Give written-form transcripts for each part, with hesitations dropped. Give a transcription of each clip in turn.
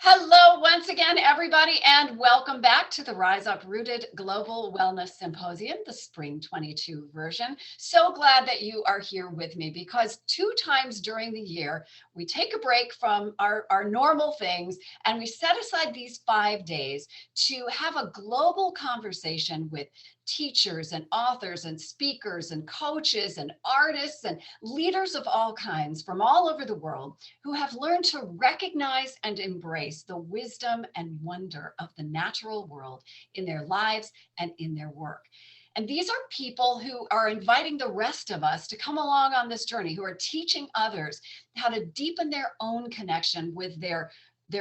Hello once again, everybody, and welcome back to the Rise Up Rooted Global Wellness Symposium, the Spring 22 version. So glad that you are here with me because 2 times during the year, we take a break from our normal things and we set aside these 5 days to have a global conversation with teachers and authors and speakers and coaches and artists and leaders of all kinds from all over the world who have learned to recognize and embrace the wisdom and wonder of the natural world in their lives and in their work. And these are people who are inviting the rest of us to come along on this journey, who are teaching others how to deepen their own connection with their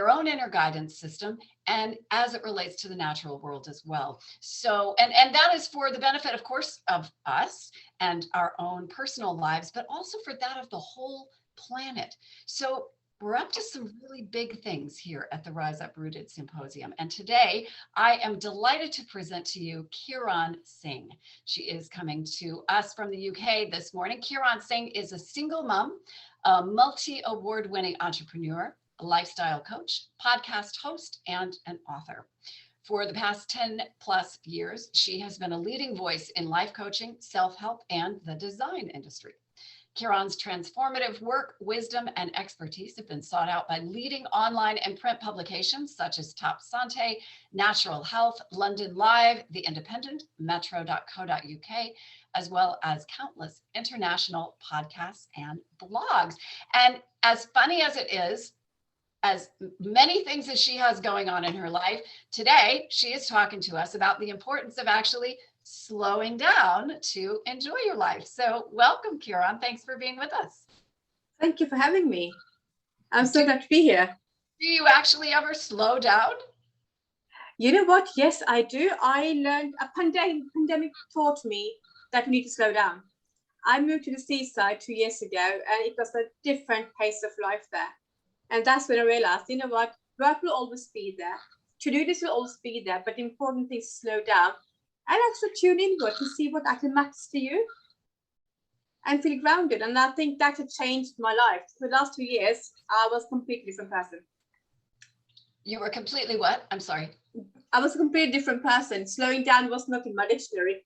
own inner guidance system and as it relates to the natural world as well. So, and that is for the benefit, of course, of us and our own personal lives, but also for that of the whole planet. So we're up to some really big things here at the Rise Up Rooted Symposium. And today I am delighted to present to you Kiran Singh. She is coming to us from the UK this morning. Kiran Singh is a single mom, a multi-award winning entrepreneur, a lifestyle coach, podcast host, and an author. For the past 10 plus years, she has been a leading voice in life coaching, self-help, and the design industry. Kiran's transformative work, wisdom, and expertise have been sought out by leading online and print publications such as Top Santé, Natural Health, London Live, The Independent, Metro.co.uk, as well as countless international podcasts and blogs. And as funny as it is, as many things as she has going on in her life, today she is talking to us about the importance of actually slowing down to enjoy your life. So welcome, Kiran. Thanks for being with us. Thank you for having me. I'm so glad to be here. Do you actually ever slow down? You know what? Yes, I do. I learned a pandemic taught me that we need to slow down. I moved to the seaside 2 years ago and it was a different pace of life there. And that's when I realized, you know what? Work will always be there. To-do list will always be there, but the important thing is to slow down and actually tune inward to see what actually matters to you and feel grounded. And I think that had changed my life. For the last 2 years, I was a completely different person. You were completely what? I'm sorry. I was a completely different person. Slowing down was not in my dictionary.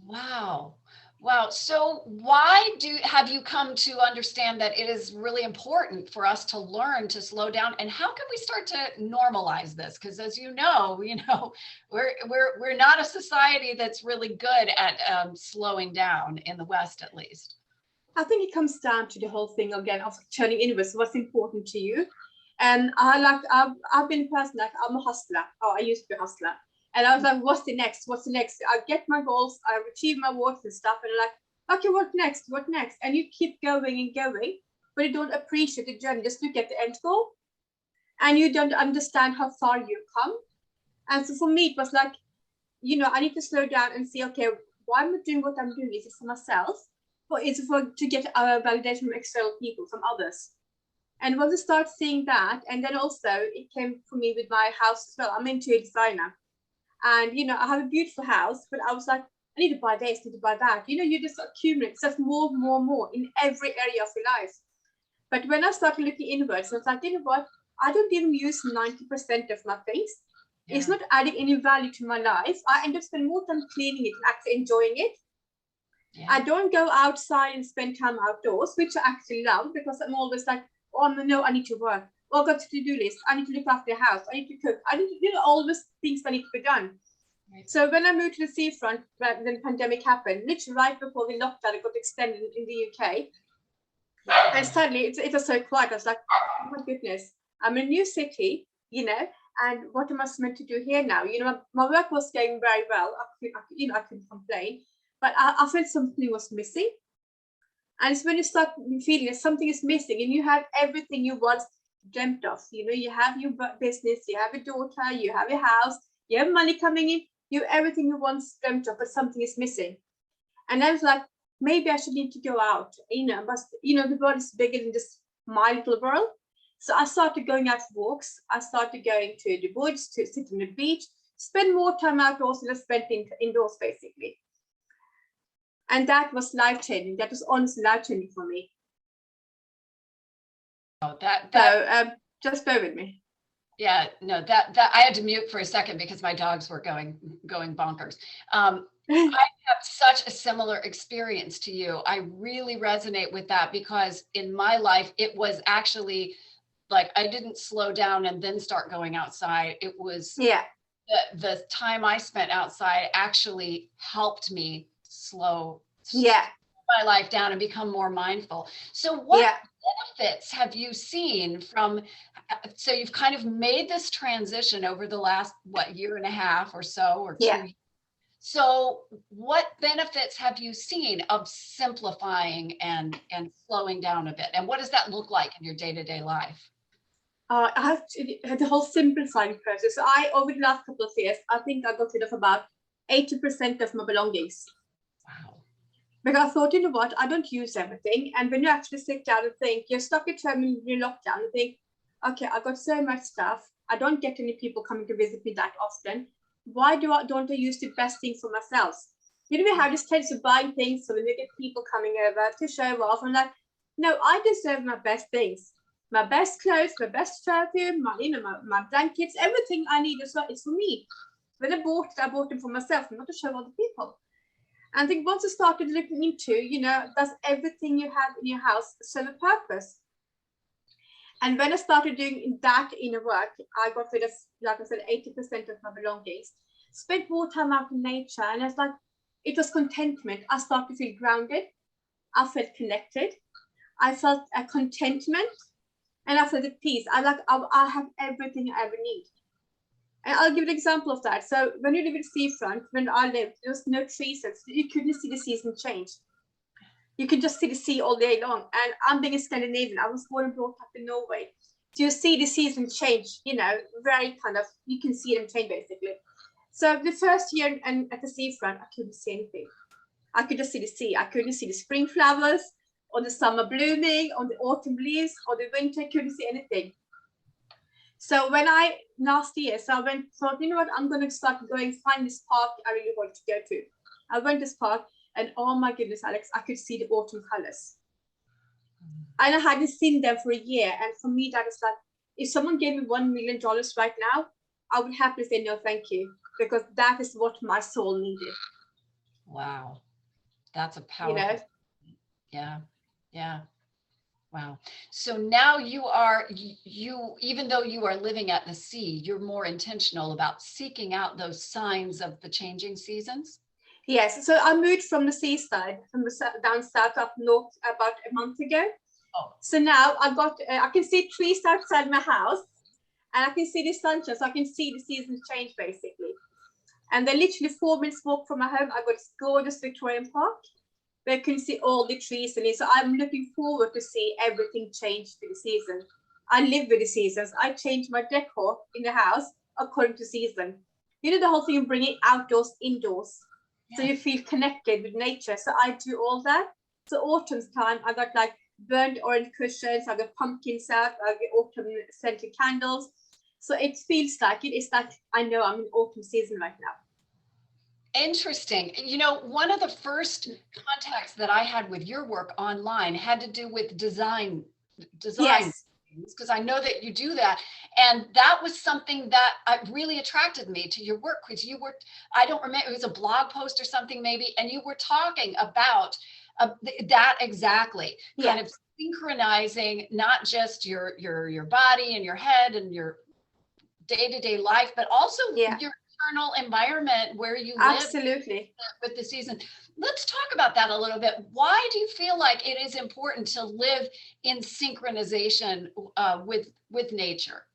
Wow. Wow. So why have you come to understand that it is really important for us to learn to slow down, and how can we start to normalize this? Because as you know, we're not a society that's really good at slowing down in the West, at least. I think it comes down to the whole thing again of turning inwards. What's important to you? And I've been a person like I'm a hustler. Oh, I used to be a hustler. And I was like, what's the next? What's the next? I get my goals, I achieve my awards and stuff. And I'm like, okay, what next? What next? And you keep going and going, but you don't appreciate the journey. Just look at the end goal and you don't understand how far you've come. And so for me, it was like, I need to slow down and see, okay, why am I doing what I'm doing? Is it for myself? Or is it to get validation from external people, from others? And once I start seeing that, and then also it came for me with my house as well. I'm an interior designer. And, I have a beautiful house, but I was like, I need to buy this, I need to buy that. You just accumulate stuff more in every area of your life. But when I started looking inwards, I was like, you know what? I don't even use 90% of my things. Yeah. It's not adding any value to my life. I end up spending more time cleaning it and actually enjoying it. Yeah. I don't go outside and spend time outdoors, which I actually love because I'm always like, oh, no, I need to work. Oh, I've got to-do list. I need to look after the house. I need to cook. I need to, all those things that need to be done. Right. So when I moved to the seafront, when the pandemic happened, literally right before the lockdown, it got extended in the UK. And suddenly it was so quiet. I was like, oh my goodness, I'm in a new city, and what am I meant to do here now? My work was going very well. I couldn't complain, but I felt something was missing. And it's when you start feeling that something is missing and you have everything you once dreamt of. You have your business, you have a daughter, you have a house, you have money coming in, you have everything you once dreamt of, but something is missing. And I was like, maybe I should need to go out, but the world is bigger than just my little world. So I started going out for walks. I started going to the woods, to sit on the beach, spend more time outdoors than I spent indoors, basically. And that was life-changing. That was honestly life-changing for me. Oh, so just bear with me. Yeah, no, that I had to mute for a second because my dogs were going bonkers. I have such a similar experience to you. I really resonate with that because in my life, it was actually like I didn't slow down and then start going outside. It was Yeah, the time I spent outside actually helped me slow yeah, my life down and become more mindful. So what yeah. benefits have you seen from, so you've kind of made this transition over the last, what, year and a half or so, or Yeah. 2 years. So what benefits have you seen of simplifying and slowing down a bit? And what does that look like in your day-to-day life? I have the whole simplifying process. So over the last couple of years, I think I got rid of about 80% of my belongings. Wow. Because I thought, you know what, I don't use everything. And when you actually sit down and think, you're stuck at home in your lockdown and think, okay, I've got so much stuff. I don't get any people coming to visit me that often. Why don't I use the best thing for myself? You know, we have this tendency of buying things so when we get people coming over to show off. I'm like, no, I deserve my best things. My best clothes, my best perfume, my blankets, everything I need is for me. When I bought them for myself, not to show other people. And I think once I started looking into, does everything you have in your house serve a purpose? And when I started doing that inner work, I got rid of, like I said, 80% of my belongings, spent more time out in nature. And it's like, it was contentment. I started to feel grounded. I felt connected. I felt a contentment. And I felt at peace. I have everything I ever need. And I'll give an example of that. So when you live in the seafront, when I lived, there was no trees, so you couldn't see the season change. You could just see the sea all day long. And I'm being a Scandinavian. I was born and brought up in Norway. So you see the season change, very kind of, you can see them change basically. So the first year and at the seafront, I couldn't see anything. I could just see the sea. I couldn't see the spring flowers or the summer blooming or the autumn leaves or the winter. I couldn't see anything. So when last year, I thought, you know what, I'm going to start find this park I really want to go to. I went to this park and oh my goodness, Alex, I could see the autumn colors. And I hadn't seen them for a year. And for me, that is like, if someone gave me $1 million right now, I would happily say no, thank you, because that is what my soul needed. Wow. That's a powerful, yeah. Wow. So now you even though you are living at the sea, you're more intentional about seeking out those signs of the changing seasons? Yes. So I moved from the seaside, from down south up north about a month ago. Oh. So now I can see trees outside my house and I can see the sunshine. So I can see the seasons change basically. And then literally 4 minutes walk from my home, I got this gorgeous Victorian Park where you can see all the trees in it. So I'm looking forward to see everything change with the season. I live with the seasons. I change my decor in the house according to season. You know, the whole thing of bringing outdoors, indoors. Yes. So you feel connected with nature. So I do all that. So autumn's time, I got like burnt orange cushions. I got pumpkins out. I get autumn scented candles. So it feels like it's like I know I'm in autumn season right now. Interesting. You know, one of the first contacts that I had with your work online had to do with design. Yes. Because I know that you do that. And that was something that really attracted me to your work, because you were, I don't remember, it was a blog post or something maybe, and you were talking about that exactly, kind of synchronizing not just your body and your head and your day-to-day life, but also your internal environment where you live with the season. Let's talk about that a little bit. Why do you feel like it is important to live in synchronization with nature?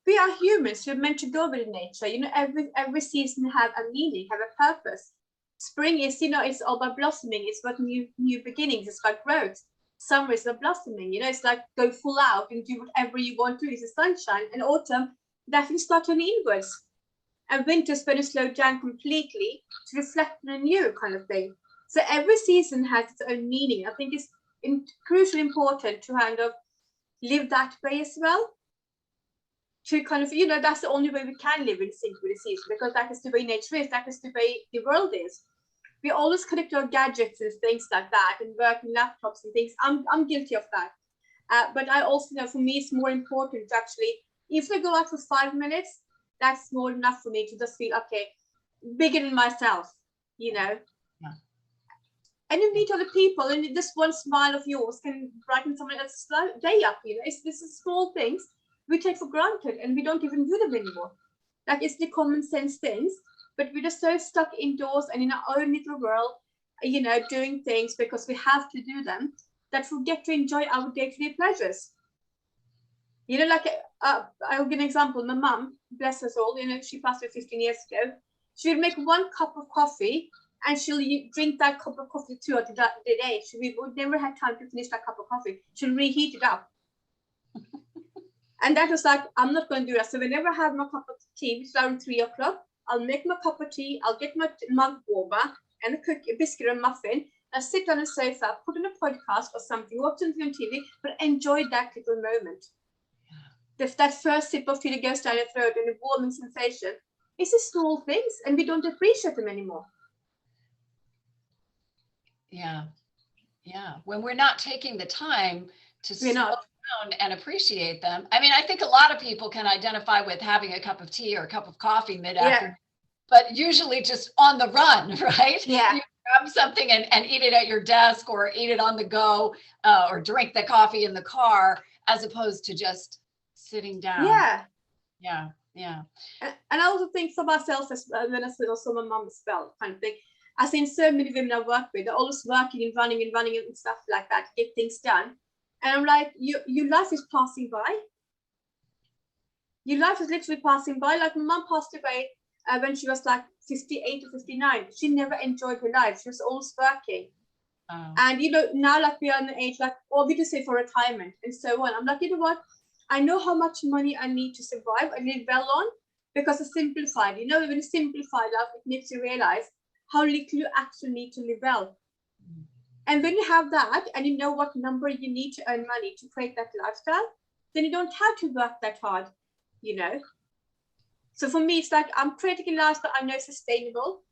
We are humans. We're meant to go with nature. You know, every season have a meaning, have a purpose. Spring is, it's all about blossoming. It's about new beginnings. It's about growth. Summer is about blossoming. It's like go full out and do whatever you want to. It's the sunshine. And autumn, that can start turning inwards. And winter's when you slow down completely to reflect on a new kind of thing. So every season has its own meaning. I think it's crucially important to kind of live that way as well. To kind of, that's the only way we can live in sync with the season, because that is the way nature is, that is the way the world is. We always connect our gadgets and things like that, and work and laptops and things. I'm guilty of that. But I also know for me, it's more important to actually If I go out for 5 minutes, that's more enough for me to just feel, okay, bigger than myself, you know. Yeah. And you meet other people, and this one smile of yours can brighten someone else's day up, you know. This is small things we take for granted, and we don't even do them anymore. Like, it's the common sense things, but we're just so stuck indoors and in our own little world, you know, doing things because we have to do them, that we get to enjoy our day-to-day pleasures. You know, like, I'll give an example. My mum, bless her soul, you know, she passed away 15 years ago. She would make 1 cup of coffee, and she'll drink that cup of coffee throughout the day. She would never have time to finish that cup of coffee. She'll reheat it up. And that was like, I'm not going to do that. So whenever I have my cup of tea, which is around 3 o'clock, I'll make my cup of tea, I'll get my mug warmer and a biscuit and muffin. I'll sit on a sofa, put on a podcast or something, watch something on TV, but enjoy that little moment. That first sip of tea that goes down your throat and a warming sensation. It's the small things, and we don't appreciate them anymore. Yeah. When we're not taking the time to slow down and appreciate them. I mean, I think a lot of people can identify with having a cup of tea or a cup of coffee mid-afternoon, but usually just on the run, right? Yeah. You grab something and eat it at your desk, or eat it on the go, or drink the coffee in the car, as opposed to just sitting down. Yeah. And I also think for myself, as when I saw my mum as well, kind of thing. I've seen so many women I work with, they're always working and running and stuff like that to get things done. And I'm like, your life is passing by. Your life is literally passing by. Like, my mum passed away when she was like 58 or 59. She never enjoyed her life. She was always working. And, you know, now, like, we are in the age, like, or we just say for retirement and so on. I'm like, you know what? I know how much money I need to survive and live well on, because it's simplified. You know, when you simplify life, it makes you realize how little you actually need to live well. And when you have that, and you know what number you need to earn money to create that lifestyle, then you don't have to work that hard, you know. So for me, it's like, I'm creating a lifestyle I know is sustainable,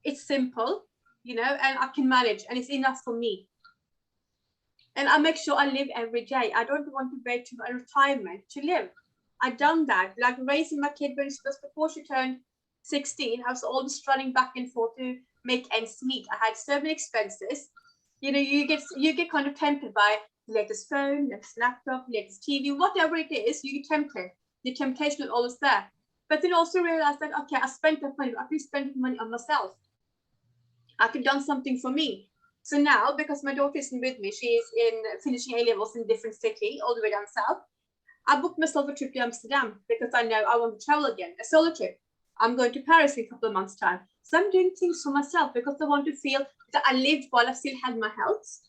it's simple, you know, and I can manage, and it's enough for me. And I make sure I live every day. I don't want to wait to my retirement to live. I've done that, like raising my kid when she was, before she turned 16, I was always running back and forth to make ends meet. I had so many expenses. You know, you get kind of tempted by the latest phone, latest laptop, latest TV, whatever it is, you get tempted. The temptation is always there. But then also realize that, okay, I spent that money, I could spend money on myself. I could have done something for me. So now, because my daughter isn't with me, she's in finishing A-levels in a different city, all the way down south, I booked myself a trip to Amsterdam because I know I want to travel again, a solo trip. I'm going to Paris in a couple of months' time. So I'm doing things for myself because I want to feel that I lived while I still had my health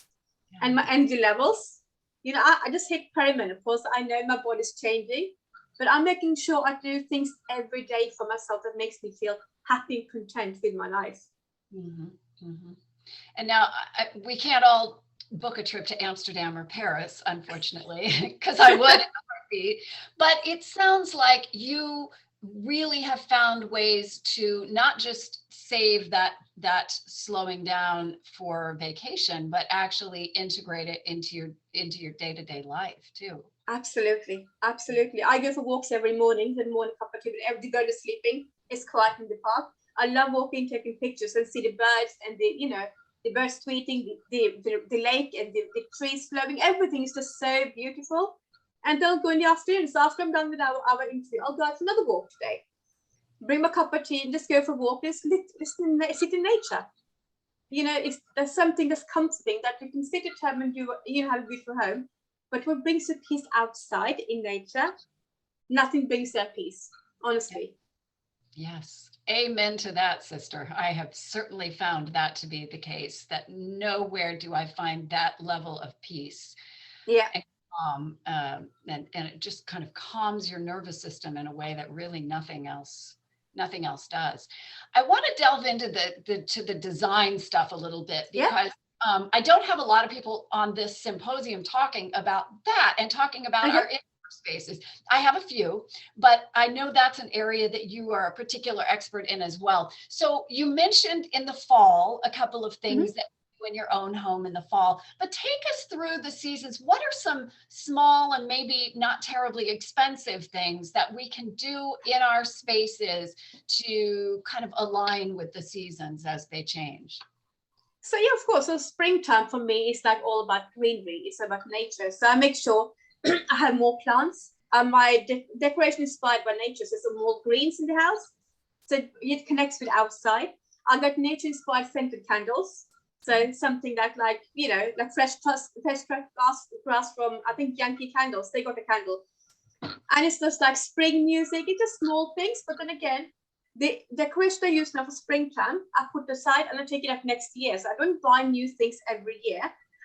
and my energy levels. You know, I just hit perimenopause. I know my body's changing, but I'm making sure I do things every day for myself that makes me feel happy and content with my life. And now we can't all book a trip to Amsterdam or Paris, unfortunately, because I would be. But it sounds like you really have found ways to not just save that slowing down for vacation, but actually integrate it into your day-to-day life too. Absolutely. I go for walks every morning, the morning cup of tea, but every go to sleeping. It's quiet in the park. I love walking, taking pictures, and see the birds and the birds tweeting, the lake and the trees flowing. Everything is just so beautiful. And they'll go in the afternoon. So after I'm done with our interview, I'll go out for another walk today. Bring my cup of tea and just go for a walk. Sit in nature. You know, there's something that's comforting that you can sit at home and do. You have a beautiful home, but what brings you peace outside in nature, nothing brings that peace, honestly. Yes. Amen to that, sister. I have certainly found that to be the case, that nowhere do I find that level of peace. Yeah. And it just kind of calms your nervous system in a way that really nothing else does. I want to delve into the design stuff a little bit, because I don't have a lot of people on this symposium talking about that and talking about our indoor spaces. I have a few, but I know that's an area that you are a particular expert in as well. So you mentioned in the fall a couple of things that in your own home in the fall. But take us through the seasons. What are some small and maybe not terribly expensive things that we can do in our spaces to kind of align with the seasons as they change? So yeah, of course. So springtime for me is like all about greenery. It's about nature. So I make sure I have more plants. My decoration inspired by nature. So some more greens in the house. So it connects with outside. I got nature inspired scented candles. So something that like fresh grass from I think Yankee Candles. They got a candle, and it's just like spring music. It's just small things, but then again, the decoration I use now for springtime, I put aside and I take it up next year. So I don't buy new things every year.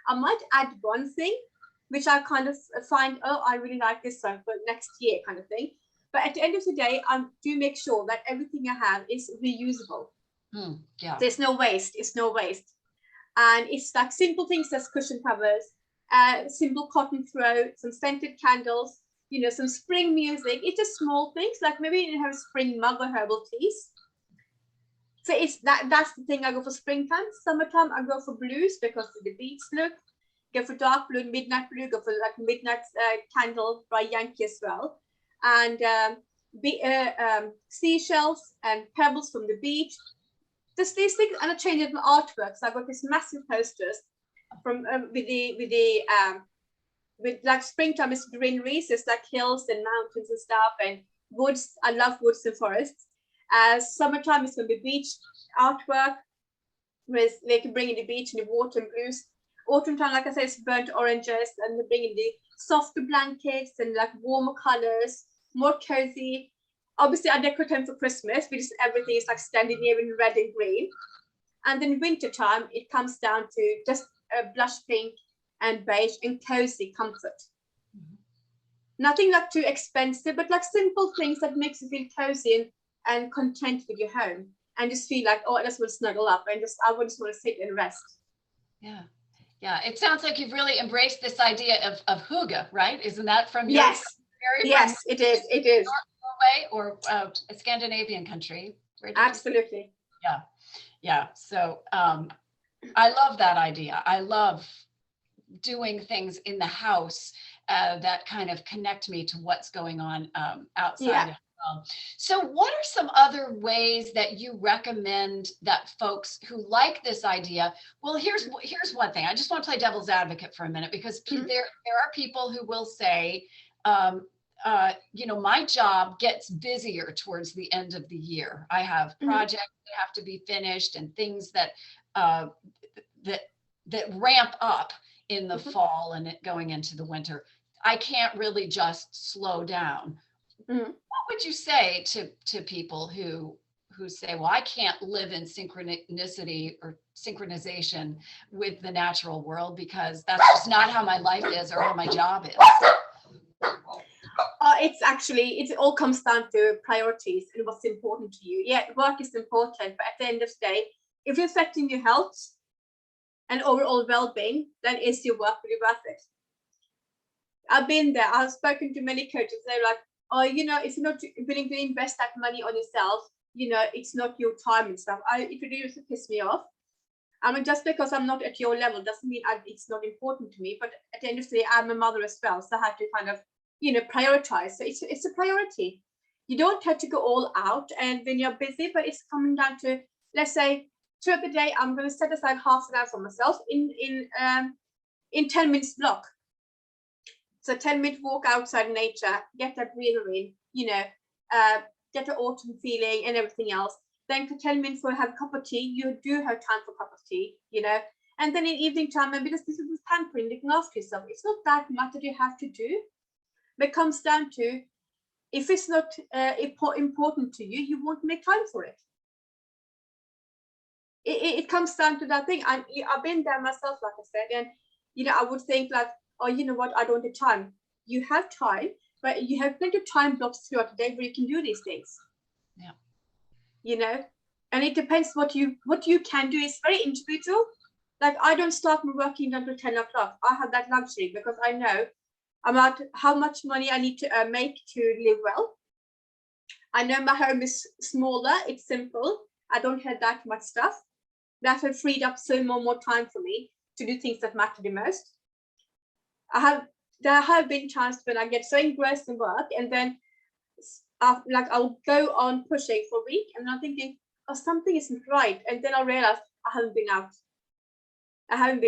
I might add one thing, which I kind of find, oh, I really like this one for next year kind of thing. But at the end of the day, I do make sure that everything I have is reusable. Yeah. There's no waste. It's no waste. And it's like simple things as cushion covers, simple cotton throw, some scented candles, some spring music. It's just small things, like maybe you have a spring mug or herbal teas. So it's that's the thing I go for springtime. Summertime, I go for blues because of the beach look. Go for dark blue, midnight blue, go for like midnight candle by Yankee as well. And seashells and pebbles from the beach. Just these things, and I change it in artwork. So I've got these massive posters from with like springtime is greenery, so it's like hills and mountains and stuff and woods. I love woods and forests. Summertime is going to be beach artwork, where they can bring in the beach and the water and blues. Autumn time, like I said, it's burnt oranges, and they bring in the softer blankets and like warmer colors, more cozy. Obviously, I decorate them for Christmas because everything is like standing here in red and green. And then winter time, it comes down to just a blush pink and beige and cozy comfort. Nothing like too expensive, but like simple things that makes you feel cozy and content with your home, and just feel like, oh, I just want to snuggle up and I just want to sit and rest. Yeah. Yeah. It sounds like you've really embraced this idea of Hygge, right? Isn't that from your Yes. Yes, it is. It is. Norway or a Scandinavian country? Absolutely. Yeah. Yeah. So I love that idea. I love doing things in the house that kind of connect me to what's going on outside. Yeah. So what are some other ways that you recommend that folks who like this idea? Well, here's one thing. I just want to play devil's advocate for a minute, because there are people who will say, my job gets busier towards the end of the year. I have projects that have to be finished and things that that ramp up in the fall and going into the winter. I can't really just slow down. What would you say to people who say, well, I can't live in synchronicity or synchronization with the natural world because that's just not how my life is or how my job is? It all comes down to priorities and what's important to you. Yeah, work is important, but at the end of the day, if it's affecting your health and overall well-being, then is your work really worth it? I've been there. I've spoken to many coaches. They're like, oh, if you're not willing to invest that money on yourself, it's not your time and stuff. It really used to piss me off. I mean, just because I'm not at your level doesn't mean it's not important to me. But at the end of the day, I'm a mother as well, so I have to kind of, prioritize. So it's a priority. You don't have to go all out, and when you're busy, but it's coming down to, let's say, throughout the day, I'm going to set aside half an hour for myself in 10 minutes block. So 10-minute walk outside nature, get that greenery, get the autumn feeling and everything else. Then for 10 minutes for have a cup of tea, you do have time for a cup of tea, and then in evening time, maybe just this is pampering, looking after yourself. It's not that much that you have to do, but it comes down to, if it's not important to you, you won't make time for it. It comes down to that thing. And I've been there myself, like I said, and I would think like, oh, you know what, I don't have time. You have time, but you have plenty of time blocks throughout the day where you can do these things. Yeah. And it depends what you can do. It's very individual. Like, I don't start my working until 10 o'clock. I have that luxury because I know about how much money I need to make to live well. I know my home is smaller. It's simple. I don't have that much stuff. that have freed up so more time for me to do things that matter the most. There have been times when I get so engrossed in work, and then like I'll go on pushing for a week, and I'm thinking, oh, something isn't right, and then I realize I haven't been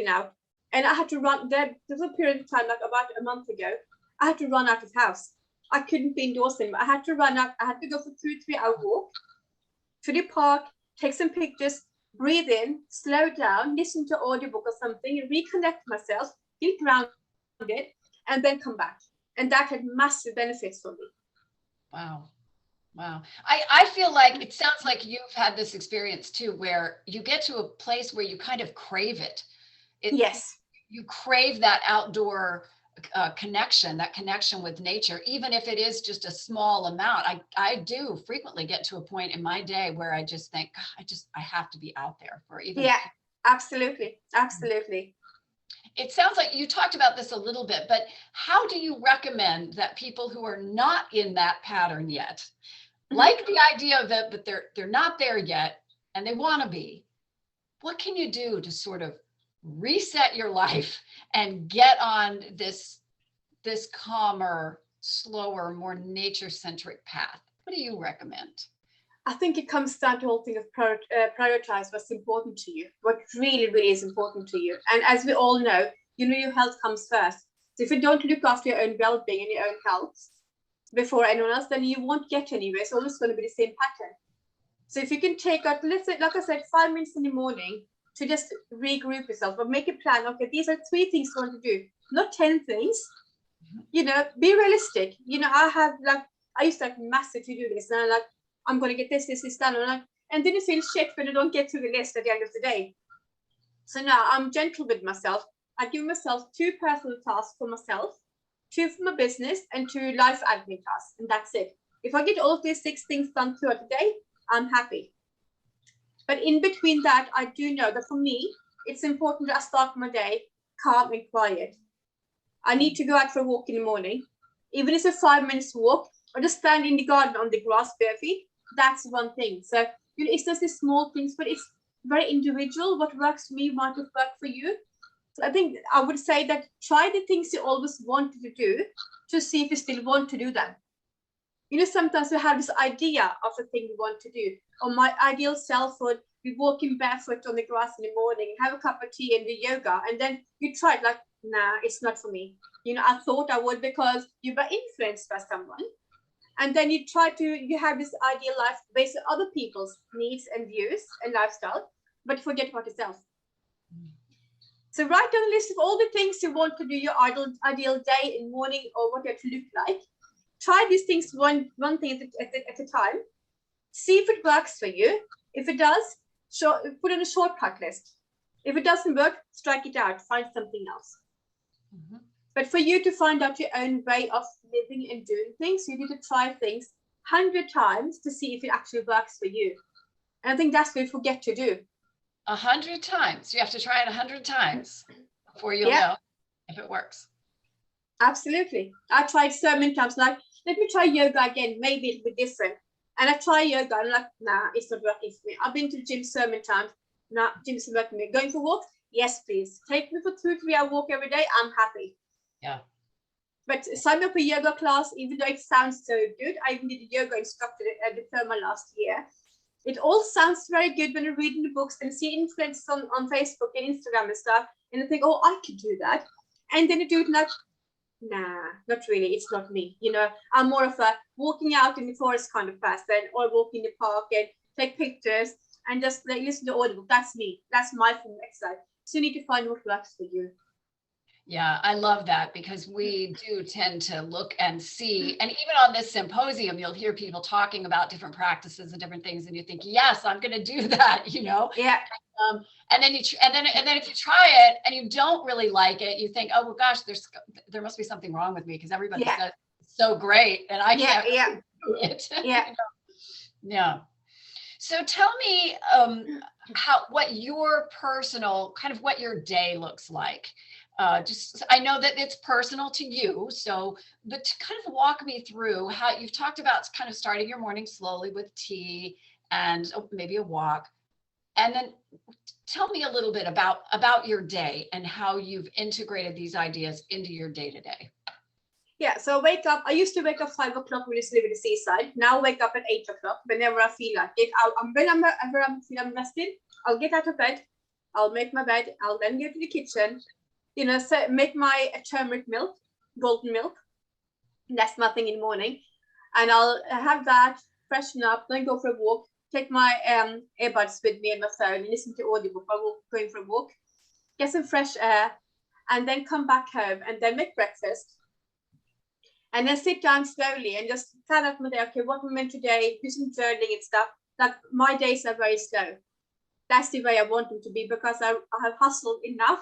out. And I had to run. There was a period of time, like about a month ago, I had to run out of house. I couldn't be indoors anymore. I had to run out. I had to go for 2-3 hour walk to the park, take some pictures, breathe in, slow down, listen to audiobook or something, reconnect myself, get grounded, and then come back. And that had massive benefits for me. Wow. Wow. I feel like it sounds like you've had this experience too, where you get to a place where you kind of crave it. Yes. You crave that outdoor connection, that connection with nature, even if it is just a small amount. I do frequently get to a point in my day where I just think, I have to be out there for even. Yeah, absolutely. Absolutely. It sounds like you talked about this a little bit, but how do you recommend that people who are not in that pattern yet, like the idea of it, but they're not there yet and they want to be, what can you do to sort of reset your life and get on this calmer, slower, more nature-centric path? What do you recommend? I think it comes down to the whole thing of prioritize what's important to you, what really is important to you. And as we all know, your health comes first. So if you don't look after your own well-being and your own health before anyone else, then you won't get anywhere. It's always going to be the same pattern. So if you can take out, let's say, like I said, 5 minutes in the morning to just regroup yourself, or make a plan. Okay, these are 3 things you want to do, not 10 things. Be realistic. I used to have massive to-do lists, and I'm going to get this done. And then you feel shit when you don't get to the list at the end of the day. So now I'm gentle with myself. I give myself 2 personal tasks for myself, 2 for my business, and 2 life admin tasks. And that's it. If I get all of these 6 things done throughout the day, I'm happy. But in between that, I do know that for me, it's important that I start my day calm and quiet. I need to go out for a walk in the morning. Even if it's a 5 minutes walk, or just stand in the garden on the grass bare feet, that's one thing. So it's just the small things, but it's very individual. What works for me might not work for you. So I think I would say that try the things you always wanted to do to see if you still want to do them. Sometimes we have this idea of a thing we want to do. Or my ideal self would be walking barefoot on the grass in the morning, have a cup of tea and do yoga. And then you try it, like, nah, it's not for me. I thought I would because you were influenced by someone. And then you have this ideal life based on other people's needs and views and lifestyle, but forget about yourself. So write down a list of all the things you want to do, your ideal day and morning, or what it to look like. Try these things one thing at a time. See if it works for you. If it does, put on a shortcut list. If it doesn't work, strike it out, find something else. Mm-hmm. But for you to find out your own way of living and doing things, you need to try things 100 times to see if it actually works for you. And I think that's what we forget to do. 100 times. You have to try it 100 times before you'll know if it works. Absolutely. I tried so many times, like, let me try yoga again. Maybe it'll be different. And I try yoga, and I'm like, nah, it's not working for me. I've been to the gym so many times. Nah, gym isn't working for me. Going for walks? Yes, please. Take me for 2-3 hour walk every day. I'm happy. Yeah. But sign up for a yoga class, even though it sounds so good. I even did a yoga instructor at diploma last year. It all sounds very good when you're reading the books and see influencers on Facebook and Instagram and stuff. And I think, oh, I could do that. And then you do it like, nah, not really. It's not me. I'm more of a walking out in the forest kind of person, or walk in the park and take pictures and just listen to audiobook. That's me. That's my form of exercise. So you need to find what works for you. Yeah, I love that, because we do tend to look and see, and even on this symposium, you'll hear people talking about different practices and different things, and you think, yes, I'm going to do that, Yeah. And then if you try it and you don't really like it, you think, oh, well, gosh, there must be something wrong with me, because everybody does it so great, and I can't do it. Yeah. Yeah. So tell me what your personal, kind of what your day looks like. I know that it's personal to you, but to kind of walk me through how you've talked about kind of starting your morning slowly with tea and maybe a walk. And then tell me a little bit about your day and how you've integrated these ideas into your day to day. Yeah, so I wake up. I used to wake up 5 o'clock when I used to live in the seaside. Now I wake up at 8 o'clock whenever I feel like it. Whenever I feel I'm rested, I'll get out of bed. I'll make my bed. I'll then go to the kitchen. So make my turmeric milk, golden milk. That's my thing in the morning, and I'll have that, freshen up, then go for a walk. Take my earbuds with me and my phone and listen to audiobook while going for a walk. Get some fresh air, and then come back home and then make breakfast. And then sit down slowly and just plan out my day. Okay, what am I meant today? Do some journaling and stuff. Like my days are very slow. That's the way I want them to be, because I have hustled enough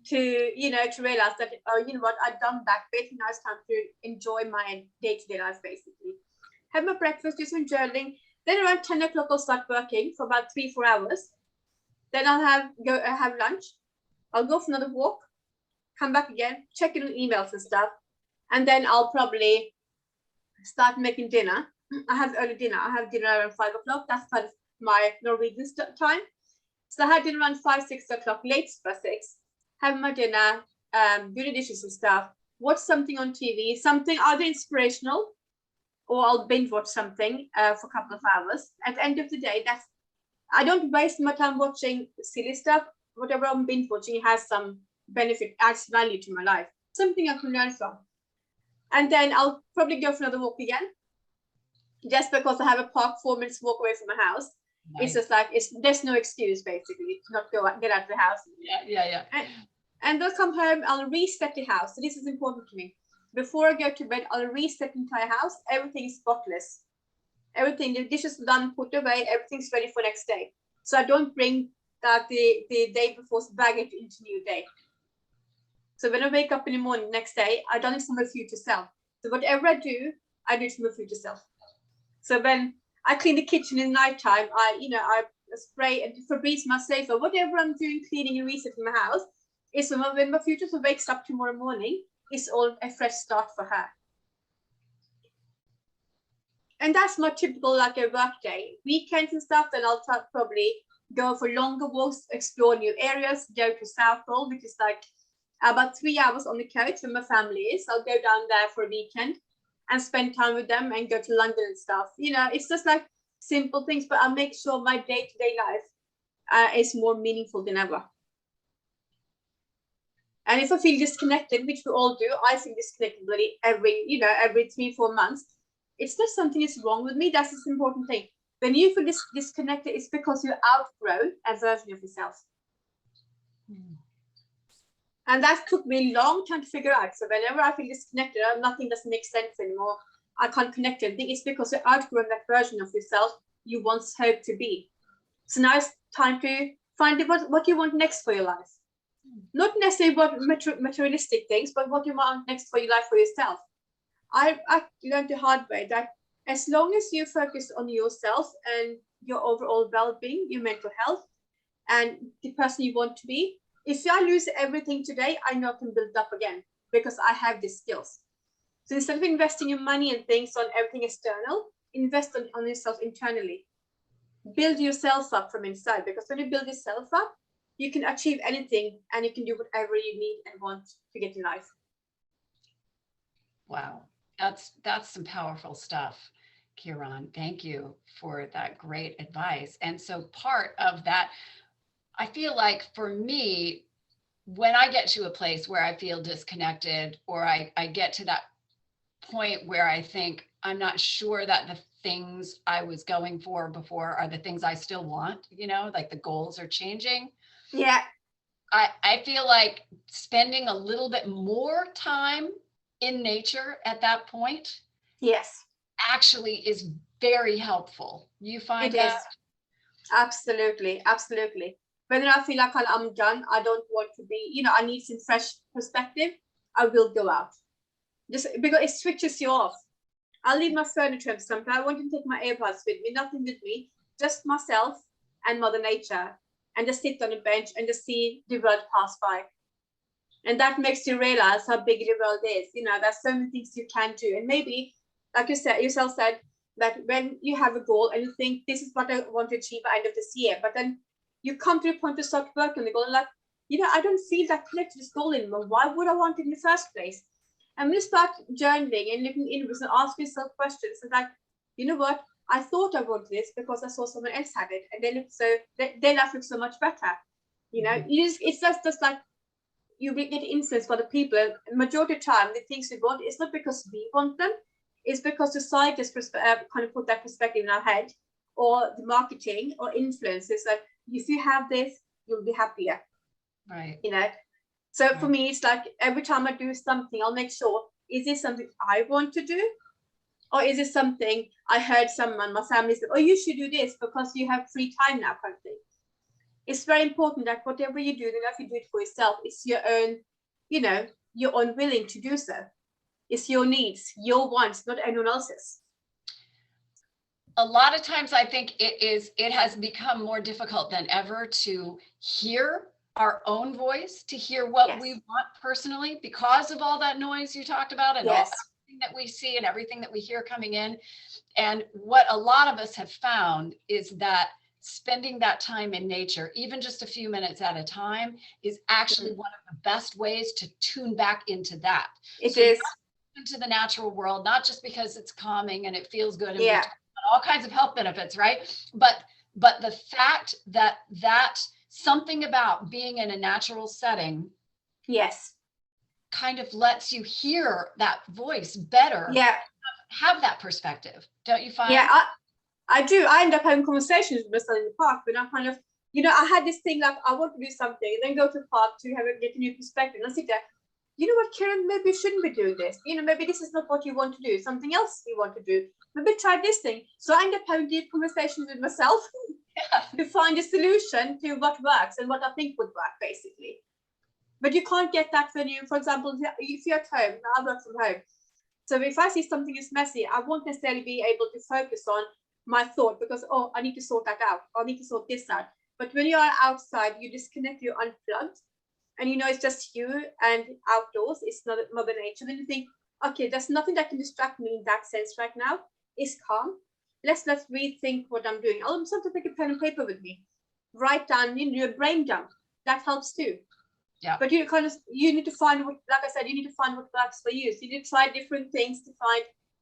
to realize that, oh, you know what, I've done that bit. Now it's time to enjoy my day-to-day life, basically. Have my breakfast, do some journaling. Then around 10 o'clock, I'll start working for about 3-4 hours. Then I'll have lunch. I'll go for another walk, come back again, check in on emails and stuff. And then I'll probably start making dinner. I have early dinner. I have dinner around 5 o'clock. That's kind of my Norwegian time. So I had dinner around 5-6 o'clock, late by 6. Have my dinner, do the dishes and stuff. Watch something on TV, something either inspirational, or I'll binge watch something for a couple of hours. At the end of the day, I don't waste my time watching silly stuff. Whatever I'm binge watching has some benefit, adds value to my life. Something I can learn from. And then I'll probably go for another walk again, just because I have a park 4 minutes walk away from my house. Nice. It's just like, there's no excuse basically to not get out of the house. Yeah. And I'll come home, I'll reset the house. So this is important to me. Before I go to bed, I'll reset the entire house. Everything is spotless. Everything, the dishes are done, put away, everything's ready for next day. So I don't bring that the day before's baggage into new day. So when I wake up in the morning next day, I've done it for my future self. So whatever I do it for my future self. So when I clean the kitchen in nighttime, I spray and Febreze my sofa, whatever I'm doing, cleaning and resetting my house, is when my future self wakes up tomorrow morning, it's all a fresh start for her. And that's my typical like a work day. Weekends and stuff, then I'll probably go for longer walks, explore new areas, go to South Pole, which is like about 3 hours on the coast where my family is. I'll go down there for a weekend and spend time with them and go to London and stuff. It's just like simple things, but I'll make sure my day-to-day life is more meaningful than ever. And if I feel disconnected, which we all do, I feel disconnected every 3-4 months. It's not something is wrong with me. That's the important thing. When you feel disconnected, it's because you outgrow a version of yourself. And that took me a long time to figure out. So whenever I feel disconnected, nothing doesn't make sense anymore, I can't connect to anything, it's because you outgrown that version of yourself you once hoped to be. So now it's time to find what you want next for your life. Not necessarily what materialistic things, but what you want next for your life for yourself. I learned the hard way that as long as you focus on yourself and your overall well-being, your mental health, and the person you want to be, if I lose everything today, I know I can build up again because I have these skills. So instead of investing your money and things on everything external, invest on yourself internally. Build yourself up from inside, because when you build yourself up, you can achieve anything and you can do whatever you need and want to get in life. Wow, that's some powerful stuff, Kieran. Thank you for that great advice. And so part of that, I feel like for me, when I get to a place where I feel disconnected, or I get to that point where I think I'm not sure that the things I was going for before are the things I still want, like the goals are changing. Yeah. I feel like spending a little bit more time in nature at that point. Yes. Actually is very helpful. You find that? Is. Absolutely. When I feel like I'm done, I don't want to be, I need some fresh perspective, I will go out. Just because it switches you off. I'll leave my furniture and something. I want to take my AirPods with me, nothing with me, just myself and Mother Nature, and just sit on a bench and just see the world pass by. And that makes you realize how big the world is. There's so many things you can do. And maybe, like you said, yourself said, that when you have a goal and you think this is what I want to achieve by the end of this year, but then you come to the point to start working on the goal and like, I don't feel that connected to this goal anymore. Why would I want it in the first place? And when you start journaling and looking inwards and asking yourself questions, and like, you know what? I thought I wanted this because I saw someone else had it, and their life looks so much better. It's just like you get influenced by the people. And majority of the time, the things we want, it's not because we want them, it's because society has kind of put that perspective in our head, or the marketing or influences. Like, if you have this, you'll be happier. Right. So for me, it's like every time I do something, I'll make sure, is this something I want to do? Or is it something I heard someone, my family said, oh, you should do this because you have free time now, kind of thing. It's very important that whatever you do, then if you do it for yourself, it's your own, your own willing to do so. It's your needs, your wants, not anyone else's. A lot of times I think it has become more difficult than ever to hear our own voice, to hear what we want personally, because of all that noise you talked about, and all everything that we see and everything that we hear coming in. And what a lot of us have found is that spending that time in nature, even just a few minutes at a time, is actually one of the best ways to tune back into that. It is. Into the natural world, not just because it's calming and it feels good and all kinds of health benefits, right? But the fact that something about being in a natural setting, kind of lets you hear that voice better. Have that perspective, don't you find? I do. I end up having conversations with myself in the park when I kind of, I had this thing like, I want to do something, and then go to the park to get a new perspective. And I sit there, you know what, Karen, maybe you shouldn't be doing this. Maybe this is not what you want to do, something else you want to do. Maybe try this thing. So I end up having deep conversations with myself to find a solution to what works and what I think would work, basically. But you can't get that when you, for example, if you're at home, I work from home. So if I see something is messy, I won't necessarily be able to focus on my thought because, I need to sort that out. I need to sort this out. But when you are outside, you disconnect, you're unplugged. And it's just you and outdoors, it's not Mother Nature. Then you think, okay, there's nothing that can distract me in that sense right now. It's calm. Let's rethink what I'm doing. I'll sometimes take a pen and paper with me. Write down, do a brain dump. That helps too. Yeah. But you need to find what, like I said, you need to find what works for you. So you need to try different things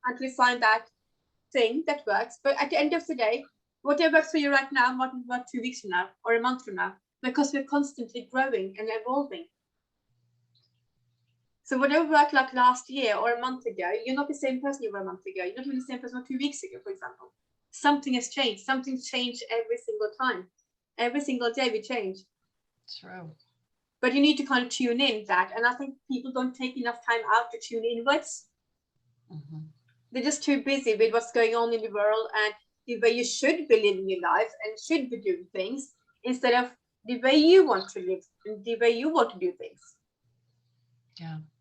until you find that thing that works. But at the end of the day, whatever works for you right now might work 2 weeks from now or a month from now, because we're constantly growing and evolving. So whatever worked like last year or a month ago, you're not the same person you were a month ago. You're not even the same person 2 weeks ago, for example. Something has changed. Something's changed every single time. Every single day we change. True. But you need to kind of tune in that. And I think people don't take enough time out to tune inwards. Mm-hmm. They're just too busy with what's going on in the world and the way you should be living your life and should be doing things, instead of the way you want to live and the way you want to do things.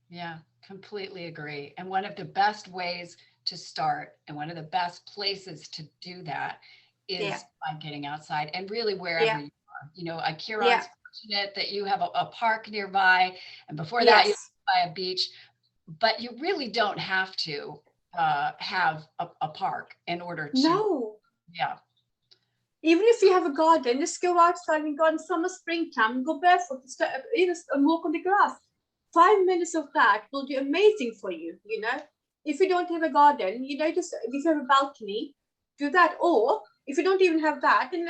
Yeah, completely agree. And one of the best ways to start and one of the best places to do that is by getting outside and really wherever you are. Kieran's fortunate that you have a park nearby, and before that you by a beach, but you really don't have to have a park in order to. Even if you have a garden, just go outside and garden, summer, springtime, go barefoot and walk on the grass. 5 minutes of that will do amazing for you. If you don't have a garden, just if you have a balcony, do that. Or if you don't even have that, then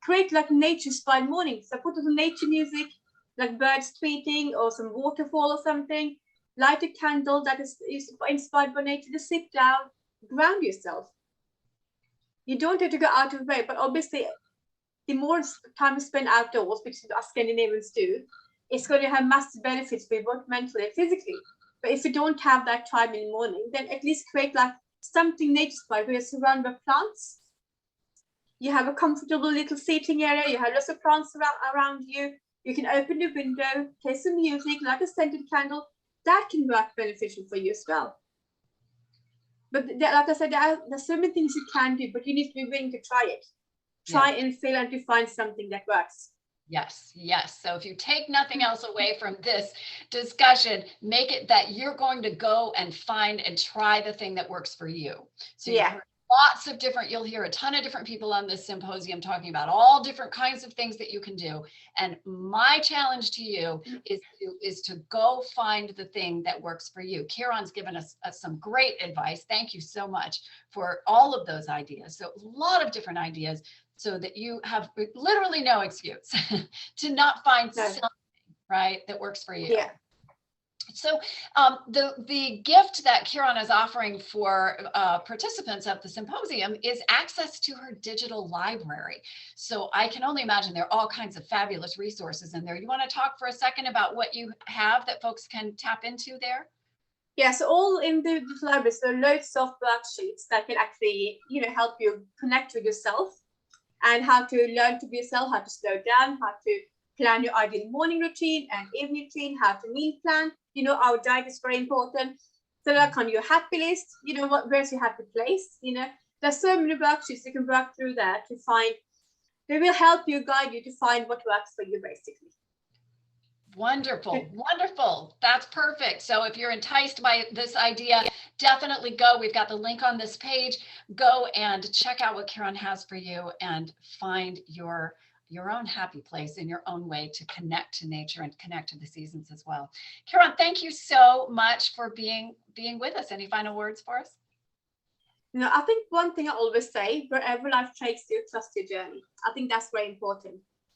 create like nature-inspired mornings. So put on nature music, like birds tweeting or some waterfall or something. Light a candle that is inspired by nature. Just sit down, ground yourself. You don't have to go out of the way, but obviously the more time you spend outdoors, which us Scandinavians do, it's going to have massive benefits for you, both mentally and physically. But if you don't have that time in the morning, then at least create like something nature-inspired where you're surrounded by plants. You have a comfortable little seating area, you have lots of plants around you. You can open the window, play some music, light a scented candle. That can work beneficial for you as well. But like I said, there's so many things you can do, but you need to be willing to try it. Try and fail until you find something that works. Yes. So if you take nothing else away from this discussion, make it that you're going to go and find and try the thing that works for you. So you heard lots of different, you'll hear a ton of different people on this symposium talking about all different kinds of things that you can do. And my challenge to you is to go find the thing that works for you. Kieran's given us some great advice. Thank you so much for all of those ideas. So a lot of different ideas so that you have literally no excuse to not find something, right, that works for you. Yeah. So the gift that Kieran is offering for participants of the symposium is access to her digital library. So I can only imagine there are all kinds of fabulous resources in there. You want to talk for a second about what you have that folks can tap into there? Yeah, so all in the library, so loads of worksheets that can actually, help you connect with yourself and how to learn to be yourself, how to slow down, how to plan your ideal morning routine and evening routine, how to meal plan. Our diet is very important. So like on your happy list, where's your happy place? There's so many worksheets you can work through that to find, they will help you, guide you to find what works for you, basically. Wonderful, wonderful. That's perfect. So if you're enticed by this idea, definitely go. We've got the link on this page. Go and check out what Kieran has for you and find your own happy place in your own way to connect to nature and connect to the seasons as well. Kieran, thank you so much for being with us. Any final words for us? I think one thing I always say, wherever life takes you, trust your journey. I think that's very important.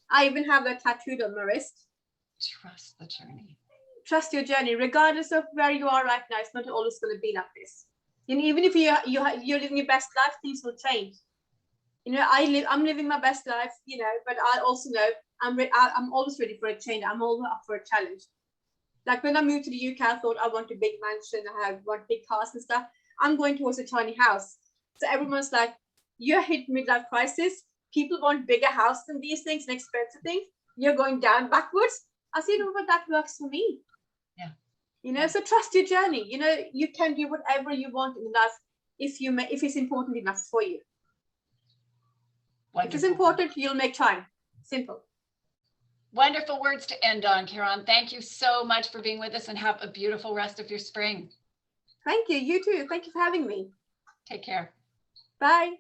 I even have that tattooed on my wrist. Trust the journey. Trust your journey, regardless of where you are right now. It's not always going to be like this. Even if you're living your best life, things will change. I'm living my best life, but I also know I'm always ready for a change. I'm always up for a challenge. Like when I moved to the UK, I thought I want a big mansion, I want big cars and stuff. I'm going towards a tiny house. So everyone's like, you're hitting midlife crisis. People want bigger house than these things and expensive things. You're going down backwards. I said, but that works for me. Yeah. So trust your journey. You can do whatever you want in life if it's important enough for you. Wonderful. If it's important, you'll make time. Simple. Wonderful words to end on, Kieran. Thank you so much for being with us and have a beautiful rest of your spring. Thank you. You too. Thank you for having me. Take care. Bye.